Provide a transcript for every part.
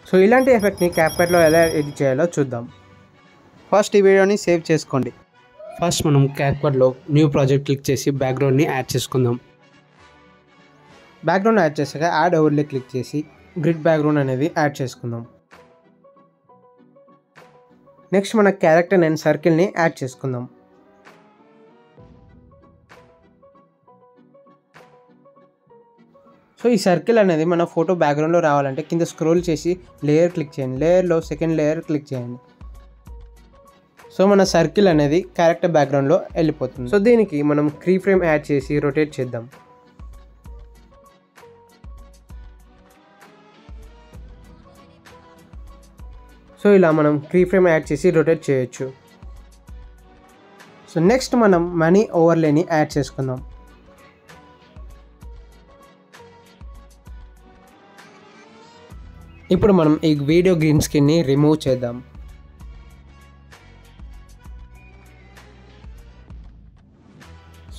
So ఇలాంటి ఎఫెక్ట్ని క్యాప్కట్లో ఎలా edit చేయాలో చూద్దాం. ఫస్ట్ ఈ వీడియోని సేవ్ చేసుకోండి. ఫస్ట్ మనం క్యాప్కట్లో న్యూ ప్రాజెక్ట్ క్లిక్ చేసి బ్యాక్గ్రౌండ్ని యాడ్ చేసుకుందాం. బ్యాక్గ్రౌండ్ యాడ్ చేసాక యాడ్ ఓవర్లే క్లిక్ చేసి గ్రిడ్ బ్యాక్గ్రౌండ్ అనేది యాడ్ చేసుకుందాం. నెక్స్ట్ మన క్యారెక్టర్ అండ్ సర్కిల్ని యాడ్ చేసుకుందాం. సో ఈ సర్కిల్ అనేది మన ఫోటో బ్యాక్గ్రౌండ్లో రావాలంటే కింద స్క్రోల్ చేసి లేయర్ క్లిక్ చేయండి. లేయర్లో సెకండ్ లేయర్ క్లిక్ చేయండి. సో మన సర్కిల్ అనేది క్యారెక్టర్ బ్యాక్గ్రౌండ్లో వెళ్ళిపోతుంది. సో దీనికి మనం కీ ఫ్రేమ్ యాడ్ చేసి రొటేట్ చేద్దాం. సో ఇలా మనం కీ ఫ్రేమ్ యాడ్ చేసి రొటేట్ చేయొచ్చు. సో నెక్స్ట్ మనం మనీ ఓవర్లేని యాడ్ చేసుకుందాం. ఇప్పుడు మనం ఈ వీడియో గ్రీన్ స్క్రీన్ని రిమూవ్ చేద్దాం.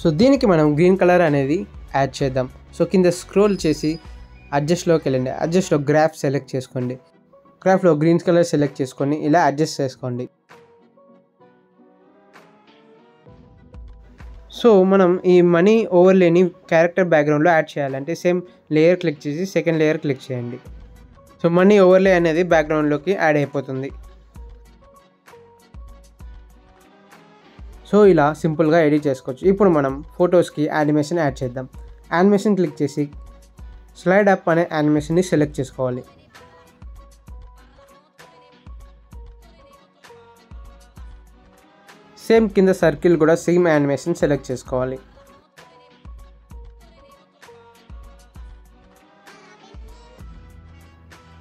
సో దీనికి మనం గ్రీన్ కలర్ అనేది యాడ్ చేద్దాం. సో కింద స్క్రోల్ చేసి అడ్జస్ట్లోకి వెళ్ళండి. అడ్జస్ట్లో గ్రాఫ్ సెలెక్ట్ చేసుకోండి. గ్రాఫ్లో గ్రీన్ కలర్ సెలెక్ట్ చేసుకొని ఇలా అడ్జస్ట్ చేసుకోండి. సో మనం ఈ మనీ ఓవర్లేని క్యారెక్టర్ బ్యాక్గ్రౌండ్లో యాడ్ చేయాలంటే సేమ్ లేయర్ క్లిక్ చేసి సెకండ్ లేయర్ క్లిక్ చేయండి. సో మనీ ఓవర్లే అనేది బ్యాక్గ్రౌండ్లోకి యాడ్ అయిపోతుంది. సో ఇలా సింపుల్గా ఎడిట్ చేసుకోవచ్చు. ఇప్పుడు మనం ఫొటోస్కి యానిమేషన్ యాడ్ చేద్దాం. యానిమేషన్ క్లిక్ చేసి స్లైడ్ అప్ అనే యానిమేషన్ని సెలెక్ట్ చేసుకోవాలి. సేమ్ కింద సర్కిల్ కూడా సేమ్ యానిమేషన్ సెలెక్ట్ చేసుకోవాలి.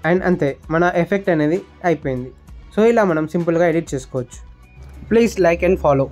అండ్ అంతే, మన ఎఫెక్ట్ అనేది అయిపోయింది. సో ఇలా మనం సింపుల్గా ఎడిట్ చేసుకోవచ్చు. Please like and follow.